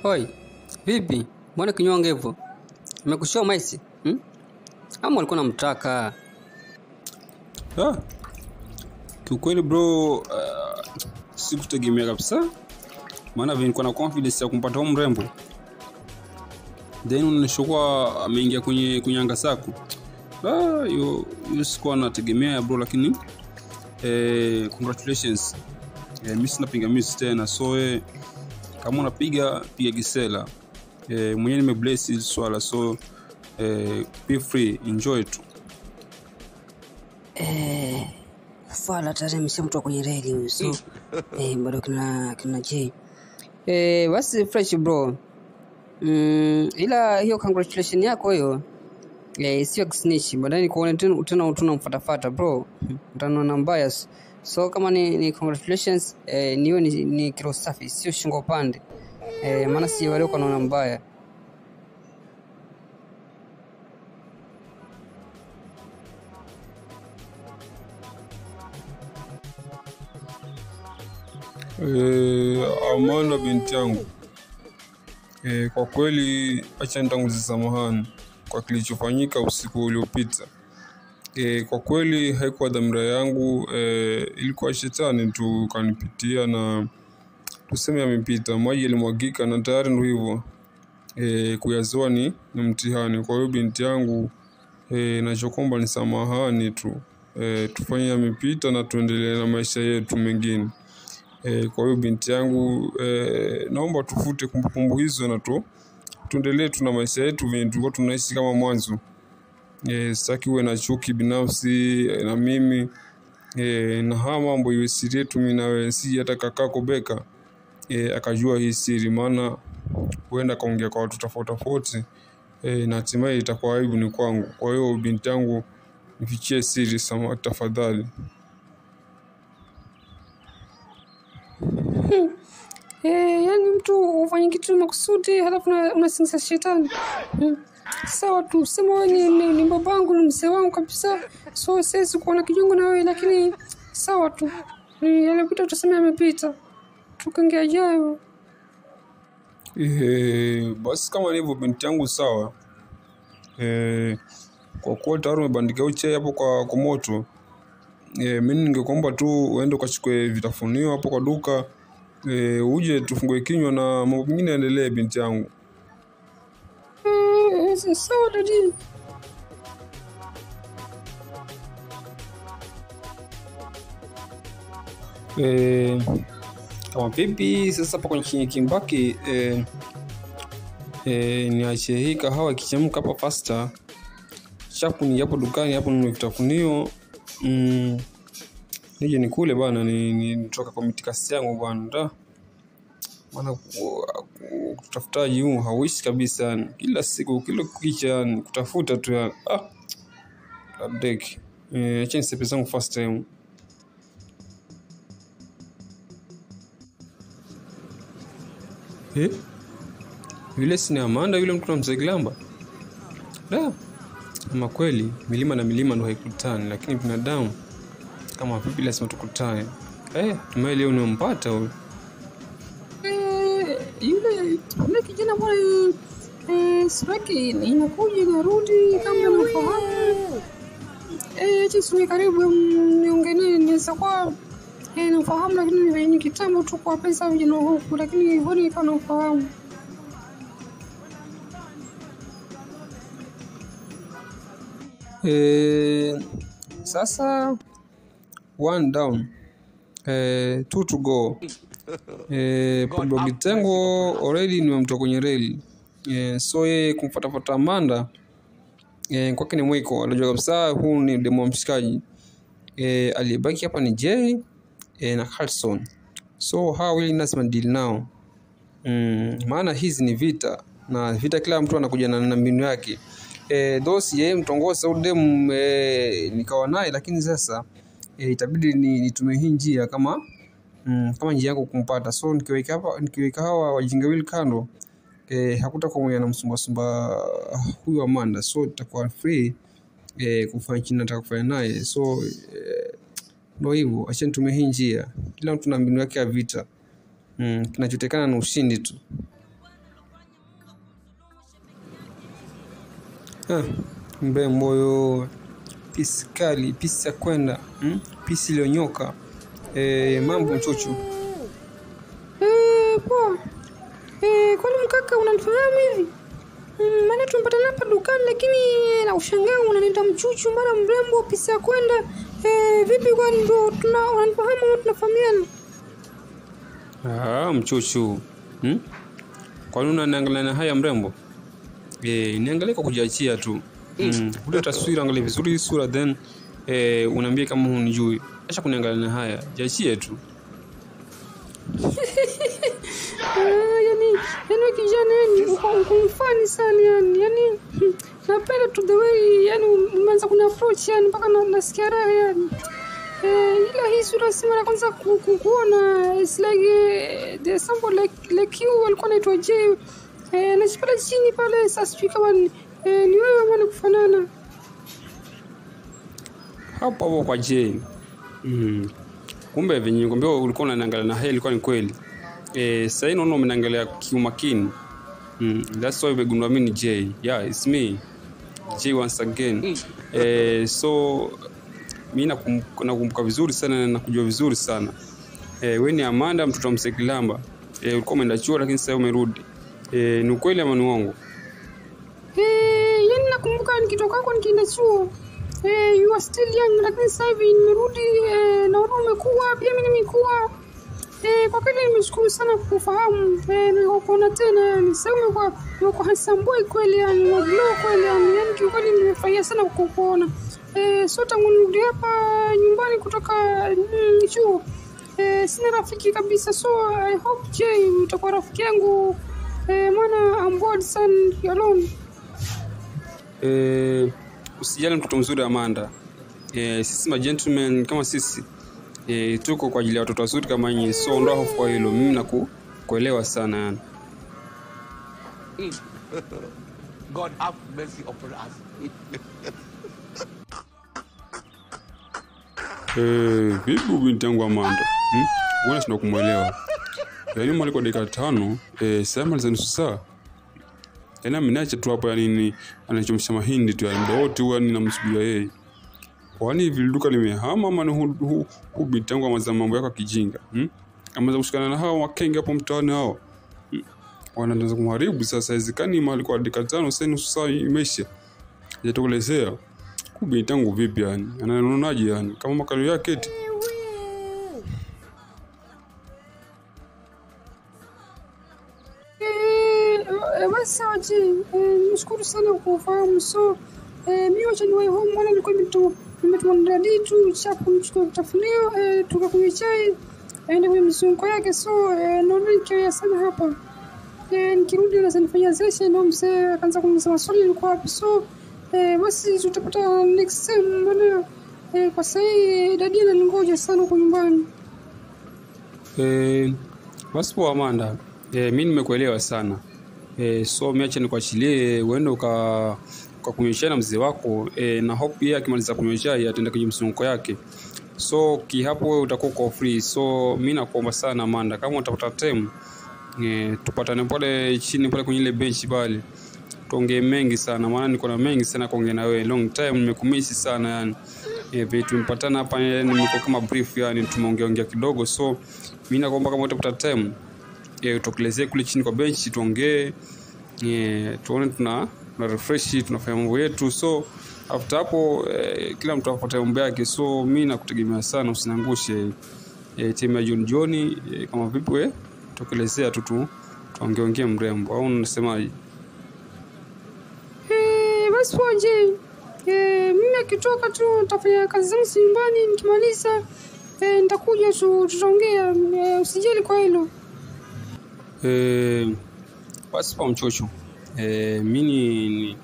Hoi, vipi? Mbona kinyonge hivyo? Nimekushia maisi? Ama ulikuwa unamtaka? Kiukweli bro, sikutegemea kabisa. Maana vile nilikuwa na confidence ya kumpata huyo mrembo. Then unashukua ameingia kwenye anga zako. Hiyo sikuwa nategemea bro, lakini congratulations. Mimi sina pingamizi tena. So kama unapiga piga gisela. Mwenyewe nimebless hili swala, so be free, enjoy it. Fala tayari mshamtoa kwenye reli huyo. So bado kina J. Basi fresh bro. Ila hiyo congratulations yako hiyo sio kisnichi, baadaye kuone tena tunamfuatafuata bro. Utaona mbaya. So kama ni congratulations, niwe ni kilo safi, sio shingo pande. Maana si wale kwa naona mbaya. Amanda binti yangu, kwa kweli acha nitangulize samahani kwa kilichofanyika usiku uliopita. Kwa kweli haikuwa dhamira yangu, ilikuwa shetani tu kanipitia na tuseme amepita. Maji yalimwagika na tayari ndio hivyo. Kuyazoa ni mtihani. Kwa hiyo binti yangu, nachokuomba ni samahani tu. Tufanye yamepita na tuendelee na maisha yetu mengine. Kwa hiyo binti yangu, naomba tufute kumbukumbu hizo na tuendelee na maisha yetu vile tulikuwa tunaishi kama mwanzo. Sitaki uwe na chuki binafsi na mimi, na haya mambo iwe siri yetu mimi na wewe, si hata kakako Beka akajua hii siri, maana huenda kaongea kwa watu tofauti na hatimaye itakuwa aibu ni kwangu. Kwa hiyo binti yangu, nifichie siri sama tafadhali. Yani mtu ufanye kitu makusudi halafu unasingiza shetani. Sawa tu, sema wewe ni babangu, ni mzee wangu kabisa. So siwezi kuona kijungu na wewe, lakini sawa tu. Yalipita tuseme yamepita. Tukaongea jayo. Basi kama hivyo binti yangu, sawa. Kwa kuwa tayari umebandika uche hapo kwa moto, mimi ningekuomba tu uende ukachukue vitafunio hapo kwa duka, uje tufungue kinywa na mambo mengine yaendelee binti yangu. Sawa dadi. Kama vipi sasa hapo kwenye kimbaki, niache hii kahawa ikichemka hapa faster. Chapu ni hapo dukani hapo ni vitafunio. Nije nikule bana, nitoka kwa mitikasi yangu bwana. Maana kutafutaji huu hauishi kabisa. Kila siku kila kukicha kutafuta tu ya labdeki. Acha nisepe zangu first time. Yule si Amanda, yule mtu tunamzeglamba. Ama kweli milima na milima ndio haikutani, lakini binadamu kama vipi lazima tukutane. Tumaye leo nimempata huyo. Yule kijana bwana, sipaki inakuja inarudi kama unafahamu. Sisi karibu niongelee naweza kwa nafahamu, lakini ni kitambo tu kwa pesa vijana huku, lakini hivyo ni kama unafahamu. Sasa 1 down, 2 to go. Pablo Gitengo already nimemtoa kwenye reli. So yeye kumfuata Amanda, kwake ni mwiko. Anajua kabisa huu ni demo mshikaji. Alibaki hapa ni Jay na Carlson. So how will lazima deal now? Maana hizi ni vita, na vita kila mtu anakuja na mbinu yake. Dosi yeye mtongoza udem, nikawa naye, lakini sasa itabidi nitumie hii njia kama njia yangu kumpata. So nikiweka hawa wajinga wili kando, hakutakuwa mwenye anamsumba huyu Amanda. So itakuwa free kufanya chini nataka kufanya naye. So ndio hivyo, acha nitumie hii njia. Kila mtu na mbinu yake ya vita. Kinachotekana na ushindi tu. Mrembo yo, pisi kali, pisi ya kwenda, pisi iliyonyoka. Mambo mchuchu. Poa. Kwani mkaka unanifahamu hivi? Maana tumpatana hapa dukani lakini na ushangaa unaniita mchuchu mara mrembo pisi ya kwenda. Vipi kwani ndio unanifahamu au tunafahamiana? Mchuchu. Kwa nini unaniangalia na haya mrembo? Niangalie kwa kujiachia tu. Ule taswira angalia vizuri sura then unaambia kama hunijui. Acha kuniangalia na haya. Jiachie tu. Yani kijana yani uko funny sana yani napenda to the way yani umeanza kuni approach yani mpaka nasikia raha yani. Ila hii sura si mara kwanza kuona, it's like there's somebody like you alikuwa anaitwa Jay. Nashipata chini pale sasa sijui kama ni wewe ama kufanana. Hapo kwa Jay. Kumbe venye nikwambia ulikuwa unaniangalia na haya ilikuwa ni kweli. Sasa naona umeniangalia kiumakini. That's why umegundua mimi ni Jay. Yeah, it's me. Jay once again. So mimi nakumbuka vizuri sana na nakujua vizuri sana. Wewe ni Amanda mtoto wa Msekilamba. Ulikuwa umeenda chuo lakini sasa umerudi. Ni ukweli ama ni uongo? Yani nakumbuka nikitoka huko nikienda chuo. You are still young lakini sasa hivi nimerudi naona umekuwa pia mimi nimekuwa. Kwa kweli nimeshukuru sana kukufahamu. Nikuona tena yani sasa umekuwa handsome boy kweli yani glow kweli yani kiukweli nimefurahia sana kukuona. So tangu nirudi hapa nyumbani kutoka chuo sina rafiki kabisa, so I hope Jay utakuwa rafiki yangu maana I'm bored sana alone. Usijali mtoto mzuri Amanda. Sisi ma gentlemen kama sisi tuko kwa ajili ya watoto wazuri kama nyinyi, so ondoa hofu kwa hilo. Mimi nakuelewa sana yani. God have mercy upon us. Vipi binti yangu Amanda? Wewe sina kumuelewa. Yaani mali kwa dakika 5, sema za nusu saa. Yaani mnache tu hapo yani anachomsha mahindi tu yani muda wote huwa ninamsubiria yeye. Kwani hivi duka limehama ama ni hu binti yangu amaza mambo yako kijinga? Amaza kushikana na hao wakenge hapo mtaani hao. Wanaanza kumharibu sasa hizikani mali kwa dakika 5 sasa nusu saa imeisha. Yatokelezea. Binti yangu vipi yani? Ananonaje yani? Kama makalo yake eti. Basi aje nishukuru sana kukufahamu. So mimi wacha niwahi home mwana nilikuwa nimetumwa tu chapu mchukue tafunio tukakunywa chai aende kwenye mzunguko yake. So naona nikiwa sana hapa nikirudi na nifanyia session ndio mzee akaanza kuniuliza maswali nilikuwa wapi. So basi tutapata next time bwana. Kwa sasa dadi anangoja sana kwa nyumbani. Basi kwa Amanda, mimi nimekuelewa sana. So miacha nikuachilie uende ukakunywesha na mzee wako na hope yeye akimaliza kunywesha ataenda kwenye msunguko yake. So hapo wewe utakuwa kwa free. So mimi nakuomba sana Amanda, kama utapata time tupatane pale chini pale kwenye ile bench pale. Tuongee mengi sana maana niko na mengi sana kuongea na wewe. Long time nimekumisi sana yani. Vitu tumepatana hapa nimekuwa kama brief yani tumeongea kidogo. So mimi nakuomba kama utapata time utokelezee kule chini kwa bench tuongee. Tuone tuna refresh tunafanya mambo yetu. So after hapo kila mtu apate mambo yake. So mimi nakutegemea sana usiniangushe. Timu ya John kama vipi wewe tokelezea tu tuongee mrembo au unasemaje? Basi waje mimi nikitoka tu nitafanya kazi zangu nyumbani nikimaliza nitakuja tutaongea usijali kwa hilo. Basi kwa mchocho mimi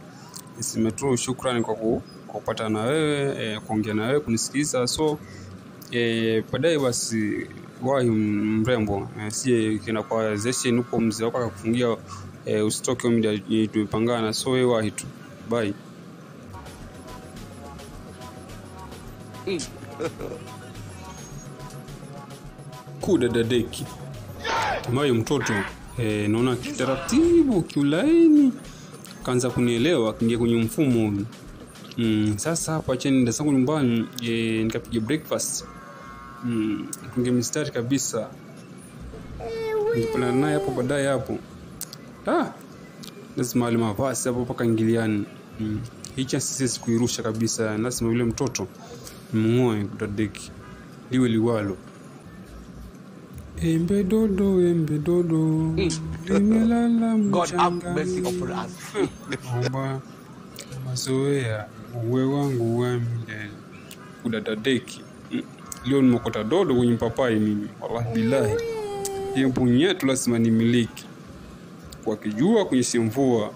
niseme tu shukrani kwa kupata na wewe kuongea na wewe kunisikiza. So baadaye basi wahi mrembo sije kina kwa session huko mzee wako akakufungia usitoke muda tumepangana. So wewe wahi tu. Bye. Kudadadeki mayo mtoto naona kitaratibu kiulaini kaanza kunielewa, kaingia kwenye mfumo. Sasa hapa acha niende zangu nyumbani, nikapige breakfast. Tunge mstari kabisa. Nipana naye hapo baadaye hapo. Lazima wale mavazi hapo paka ingiliani. Hii chance sisi kuirusha kabisa. Lazima yule mtoto mngoe kudadeki. Liwe liwalo. Embe dodo limelala God have mchanga. mercy upon us. Omba mazoea uwe wangu wa milele kudadadeki. Leo nimekota dodo kwenye mpapai mimi. Wallahi billahi. Hiyo punyetu lazima nimiliki. Kwa kijua kwenye mvua.